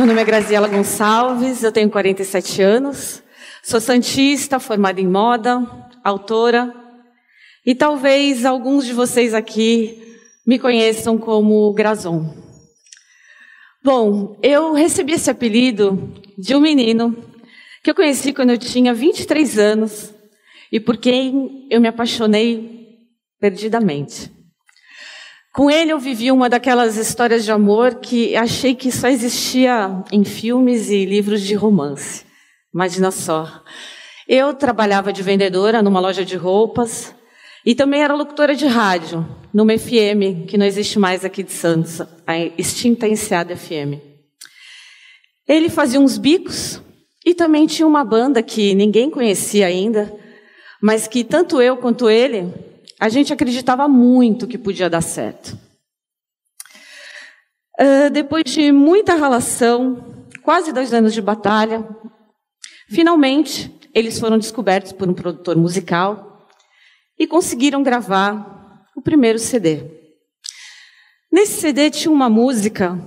Meu nome é Graziela Gonçalves, eu tenho 47 anos, sou santista, formada em moda, autora, e talvez alguns de vocês aqui me conheçam como Grazon. Bom, eu recebi esse apelido de um menino que eu conheci quando eu tinha 23 anos e por quem eu me apaixonei perdidamente. Com ele eu vivi uma daquelas histórias de amor que achei que só existia em filmes e livros de romance. Imagina só. Eu trabalhava de vendedora numa loja de roupas e também era locutora de rádio, numa FM, que não existe mais aqui de Santos, a extinta Enseada FM. Ele fazia uns bicos e também tinha uma banda que ninguém conhecia ainda, mas que tanto eu quanto ele, a gente acreditava muito que podia dar certo. Depois de muita relação, quase 2 anos de batalha, finalmente eles foram descobertos por um produtor musical e conseguiram gravar o primeiro CD. Nesse CD tinha uma música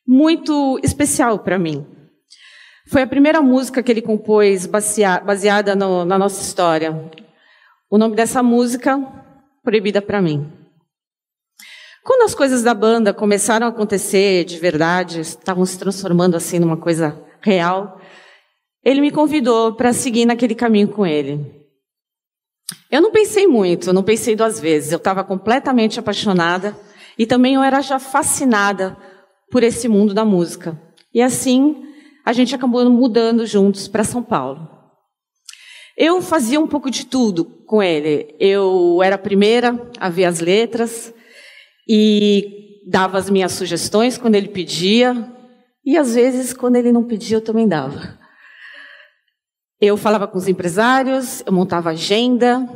muito especial para mim. Foi a primeira música que ele compôs baseada na nossa história. O nome dessa música, Proibida para Mim. Quando as coisas da banda começaram a acontecer de verdade, estavam se transformando assim numa coisa real, ele me convidou para seguir naquele caminho com ele. Eu não pensei muito, não pensei 2 vezes. Eu estava completamente apaixonada e também eu era já fascinada por esse mundo da música. E assim, a gente acabou mudando juntos para São Paulo. Eu fazia um pouco de tudo com ele. Eu era a primeira a ver as letras e dava as minhas sugestões quando ele pedia. E às vezes, quando ele não pedia, eu também dava. Eu falava com os empresários, eu montava agenda.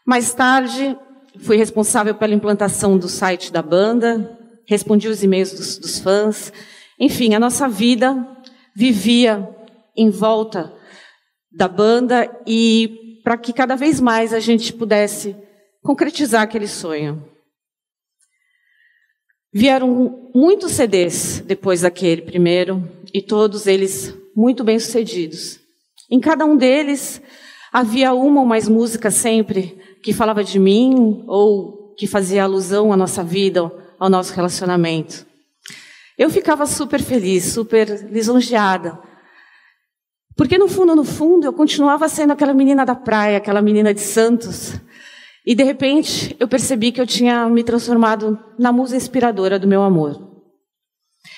Mais tarde, fui responsável pela implantação do site da banda, respondi os e-mails dos fãs. Enfim, a nossa vida vivia em volta da banda e para que cada vez mais a gente pudesse concretizar aquele sonho. Vieram muitos CDs depois daquele primeiro e todos eles muito bem-sucedidos. Em cada um deles havia uma ou mais músicas sempre que falava de mim ou que fazia alusão à nossa vida, ao nosso relacionamento. Eu ficava super feliz, super lisonjeada. Porque no fundo, eu continuava sendo aquela menina da praia, aquela menina de Santos. E de repente, eu percebi que eu tinha me transformado na musa inspiradora do meu amor.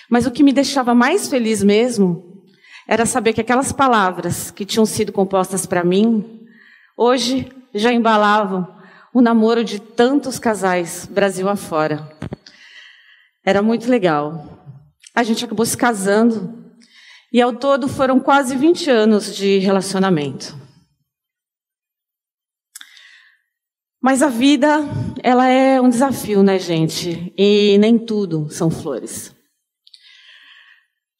Mas o que me deixava mais feliz mesmo era saber que aquelas palavras que tinham sido compostas para mim, hoje já embalavam o namoro de tantos casais Brasil afora. Era muito legal. A gente acabou se casando. E ao todo foram quase 20 anos de relacionamento. Mas a vida, ela é um desafio, né, gente? E nem tudo são flores.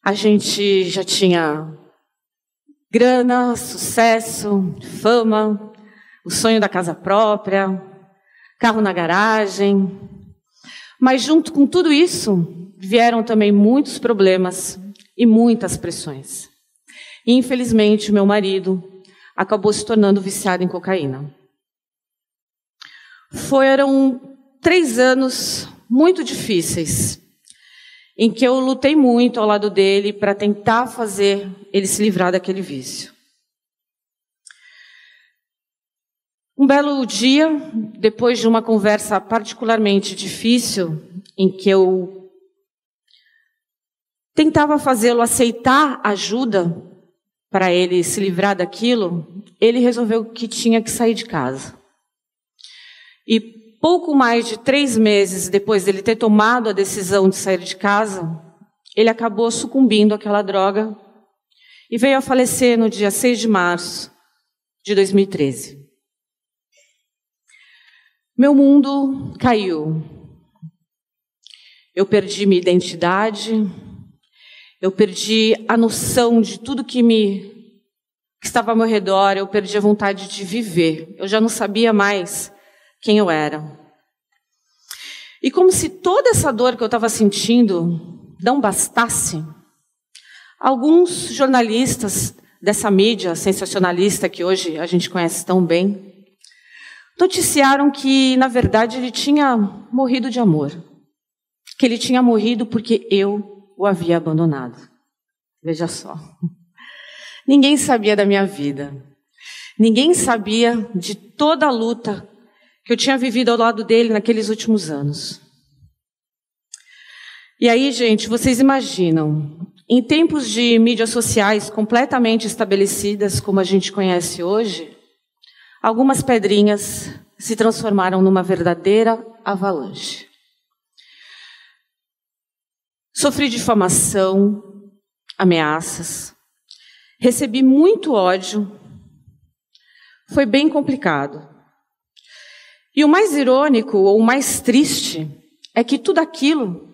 A gente já tinha grana, sucesso, fama, o sonho da casa própria, carro na garagem. Mas junto com tudo isso, vieram também muitos problemas e muitas pressões. E, infelizmente, o meu marido acabou se tornando viciado em cocaína. Foram 3 anos muito difíceis, em que eu lutei muito ao lado dele para tentar fazer ele se livrar daquele vício. Um belo dia, depois de uma conversa particularmente difícil, em que eu tentava fazê-lo aceitar ajuda para ele se livrar daquilo, ele resolveu que tinha que sair de casa. E pouco mais de 3 meses depois dele ter tomado a decisão de sair de casa, ele acabou sucumbindo àquela droga e veio a falecer no dia 6 de março de 2013. Meu mundo caiu. Eu perdi minha identidade. Eu perdi a noção de tudo que estava ao meu redor. Eu perdi a vontade de viver. Eu já não sabia mais quem eu era. E como se toda essa dor que eu estava sentindo não bastasse, Alguns jornalistas dessa mídia sensacionalista que hoje a gente conhece tão bem, noticiaram que, na verdade, ele tinha morrido de amor. Que ele tinha morrido porque eu o havia abandonado. Veja só. Ninguém sabia da minha vida. Ninguém sabia de toda a luta que eu tinha vivido ao lado dele naqueles últimos anos. E aí, gente, vocês imaginam, em tempos de mídias sociais completamente estabelecidas, como a gente conhece hoje, algumas pedrinhas se transformaram numa verdadeira avalanche. Sofri difamação, ameaças, recebi muito ódio, foi bem complicado. E o mais irônico, ou o mais triste, é que tudo aquilo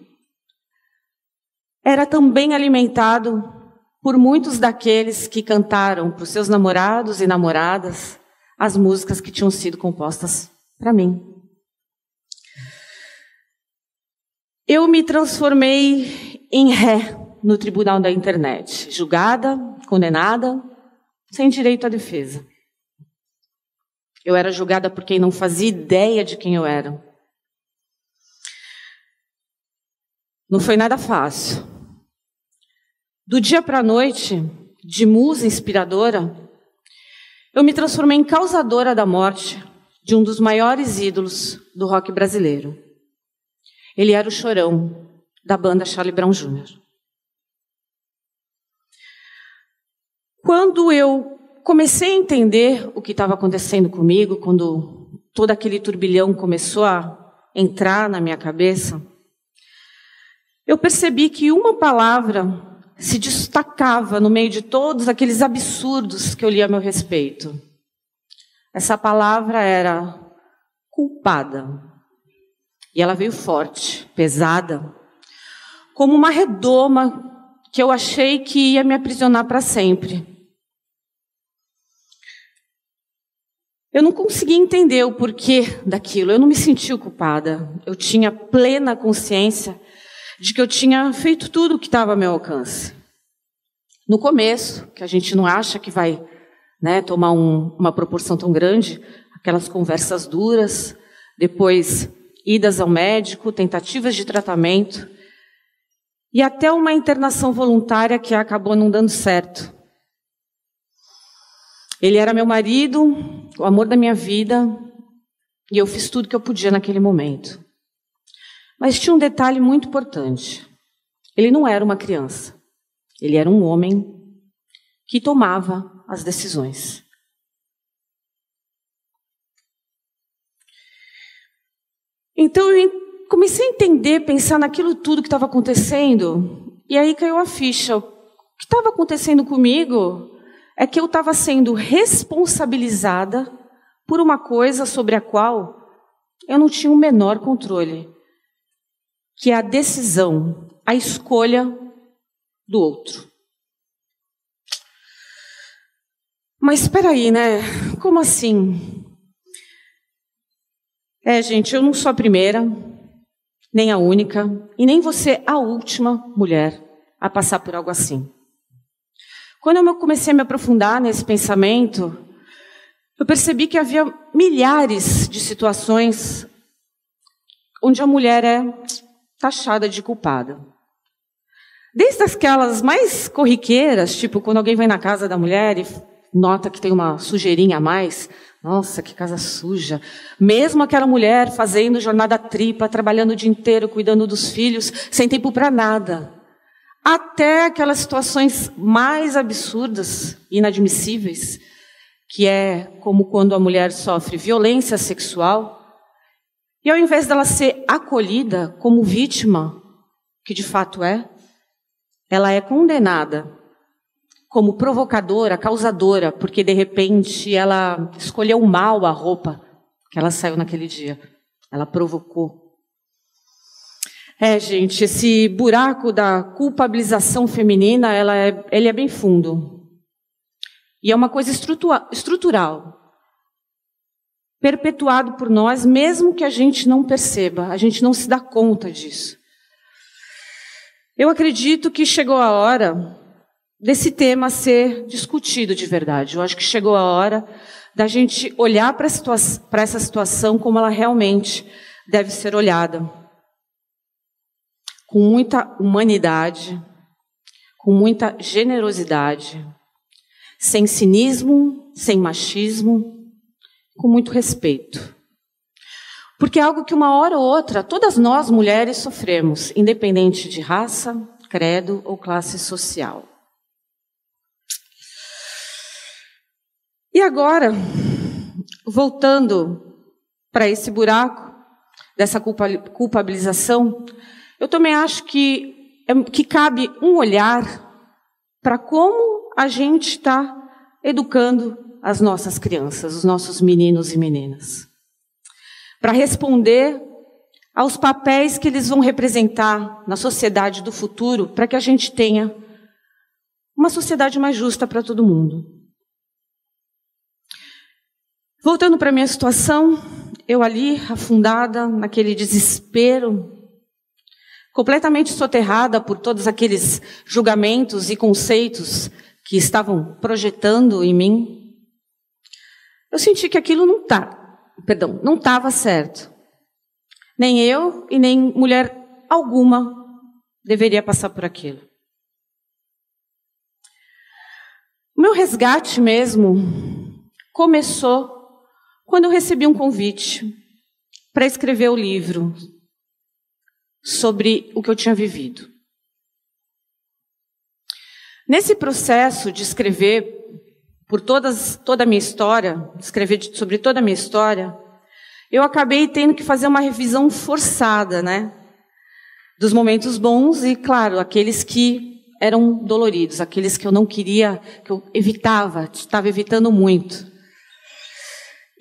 era também alimentado por muitos daqueles que cantaram para os seus namorados e namoradas as músicas que tinham sido compostas para mim. Eu me transformei em ré no tribunal da internet, julgada, condenada, sem direito à defesa. Eu era julgada por quem não fazia ideia de quem eu era. Não foi nada fácil. Do dia para a noite, de musa inspiradora, eu me transformei em causadora da morte de um dos maiores ídolos do rock brasileiro. Ele era o Chorão, da banda Charlie Brown Jr. Quando eu comecei a entender o que estava acontecendo comigo, quando todo aquele turbilhão começou a entrar na minha cabeça, eu percebi que uma palavra se destacava no meio de todos aqueles absurdos que eu li a meu respeito. Essa palavra era culpada. E ela veio forte, pesada, como uma redoma que eu achei que ia me aprisionar para sempre. Eu não conseguia entender o porquê daquilo, eu não me sentia culpada. Eu tinha plena consciência de que eu tinha feito tudo o que estava ao meu alcance. No começo, que a gente não acha que vai, tomar uma proporção tão grande, aquelas conversas duras, depois idas ao médico, tentativas de tratamento, e até uma internação voluntária que acabou não dando certo. Ele era meu marido, o amor da minha vida, e eu fiz tudo que eu podia naquele momento. Mas tinha um detalhe muito importante. Ele não era uma criança. Ele era um homem que tomava as decisões. Então eu comecei a entender, pensar naquilo tudo que estava acontecendo, e aí caiu a ficha. O que estava acontecendo comigo é que eu estava sendo responsabilizada por uma coisa sobre a qual eu não tinha o menor controle, que é a decisão, a escolha do outro. Mas espera aí, Como assim? Gente, eu não sou a primeira, nem a única, e nem você a última mulher a passar por algo assim. Quando eu comecei a me aprofundar nesse pensamento, eu percebi que havia milhares de situações onde a mulher é taxada de culpada. Desde aquelas mais corriqueiras, tipo quando alguém vai na casa da mulher e nota que tem uma sujeirinha a mais, nossa, que casa suja. Mesmo aquela mulher fazendo jornada tripla, trabalhando o dia inteiro, cuidando dos filhos, sem tempo para nada. Até aquelas situações mais absurdas, inadmissíveis, que é como quando a mulher sofre violência sexual, e ao invés dela ser acolhida como vítima, que de fato ela é condenada como provocadora, causadora, porque de repente ela escolheu mal a roupa que ela saiu naquele dia. Ela provocou. Gente, esse buraco da culpabilização feminina, ele é bem fundo. E é uma coisa estrutural. Perpetuado por nós, mesmo que a gente não perceba, a gente não se dá conta disso. Eu acredito que chegou a hora desse tema ser discutido de verdade. Eu acho que chegou a hora da gente olhar para essa situação como ela realmente deve ser olhada. Com muita humanidade, com muita generosidade, sem cinismo, sem machismo, com muito respeito. Porque é algo que uma hora ou outra, todas nós mulheres sofremos, independente de raça, credo ou classe social. E agora, voltando para esse buraco dessa culpabilização, eu também acho que cabe um olhar para como a gente está educando as nossas crianças, os nossos meninos e meninas. Para responder aos papéis que eles vão representar na sociedade do futuro, para que a gente tenha uma sociedade mais justa para todo mundo. Voltando para a minha situação, eu ali, afundada naquele desespero, completamente soterrada por todos aqueles julgamentos e conceitos que estavam projetando em mim, eu senti que aquilo não estava certo. Nem eu e nem mulher alguma deveria passar por aquilo. O meu resgate mesmo começou quando eu recebi um convite para escrever o livro sobre o que eu tinha vivido. Nesse processo de escrever toda a minha história, sobre toda a minha história, eu acabei tendo que fazer uma revisão forçada, né? Dos momentos bons e, claro, aqueles que eram doloridos, aqueles que eu não queria, que eu estava evitando muito.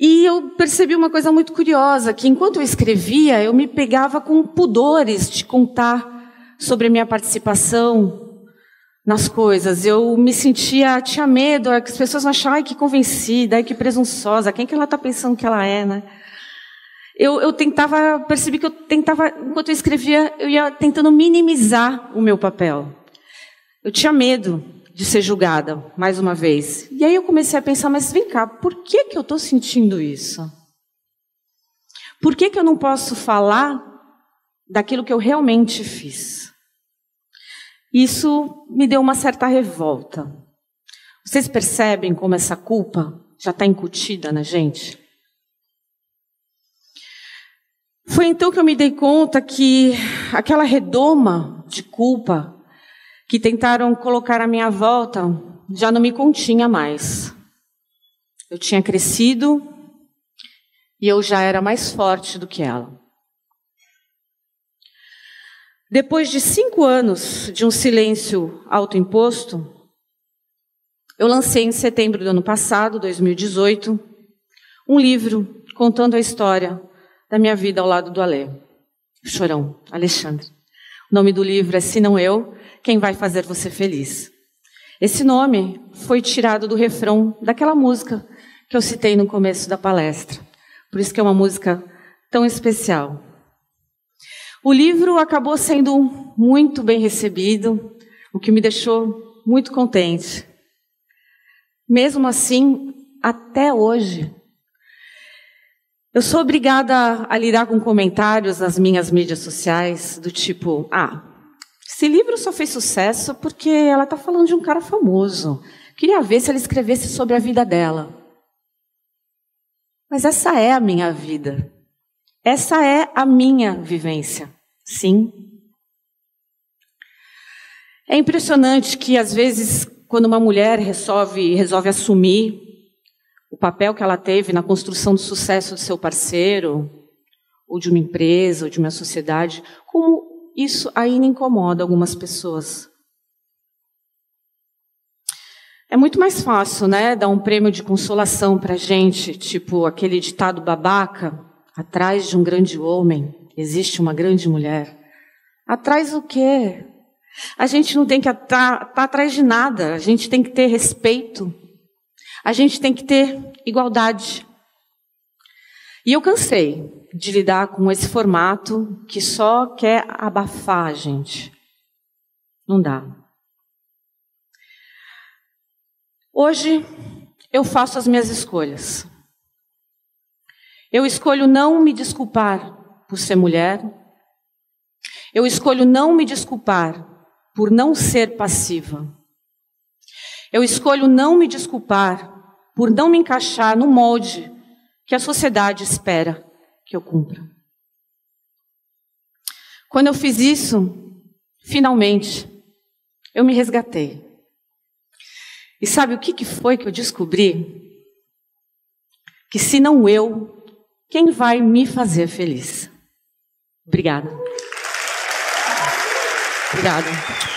E eu percebi uma coisa muito curiosa, que enquanto eu escrevia, eu me pegava com pudores de contar sobre a minha participação nas coisas. Eu me tinha medo, que as pessoas vão achar, ai, que convencida, ai, que presunçosa, quem que ela está pensando que ela é, né? Percebi que enquanto eu escrevia, eu ia tentando minimizar o meu papel. Eu tinha medo de ser julgada, mais uma vez. E aí eu comecei a pensar, mas vem cá, por que eu estou sentindo isso? Por que eu não posso falar daquilo que eu realmente fiz? Isso me deu uma certa revolta. Vocês percebem como essa culpa já está incutida na gente? Foi então que eu me dei conta que aquela redoma de culpa que tentaram colocar à minha volta já não me continha mais. Eu tinha crescido e eu já era mais forte do que ela. Depois de 5 anos de um silêncio autoimposto, eu lancei em setembro do ano passado, 2018, um livro contando a história da minha vida ao lado do Alê, Chorão, Alexandre. O nome do livro é Se Não Eu, Quem Vai Fazer Você Feliz. Esse nome foi tirado do refrão daquela música que eu citei no começo da palestra. Por isso que é uma música tão especial. O livro acabou sendo muito bem recebido, o que me deixou muito contente. Mesmo assim, até hoje, eu sou obrigada a lidar com comentários nas minhas mídias sociais do tipo, esse livro só fez sucesso porque ela está falando de um cara famoso. Queria ver se ela escrevesse sobre a vida dela. Mas essa é a minha vida. Essa é a minha vivência. Sim. É impressionante que, às vezes, quando uma mulher resolve assumir o papel que ela teve na construção do sucesso do seu parceiro, ou de uma empresa, ou de uma sociedade, como isso ainda incomoda algumas pessoas. É muito mais fácil, né, dar um prêmio de consolação para a gente, tipo aquele ditado babaca, atrás de um grande homem existe uma grande mulher. Atrás o quê? A gente não tem que estar atrás de nada, a gente tem que ter respeito, a gente tem que ter igualdade. E eu cansei de lidar com esse formato que só quer abafar a gente. Não dá. Hoje, eu faço as minhas escolhas. Eu escolho não me desculpar por ser mulher. Eu escolho não me desculpar por não ser passiva. Eu escolho não me desculpar por não me encaixar no molde que a sociedade espera que eu cumpra. Quando eu fiz isso, finalmente, eu me resgatei. E sabe o que foi que eu descobri? Que se não eu, quem vai me fazer feliz? Obrigada. Obrigada.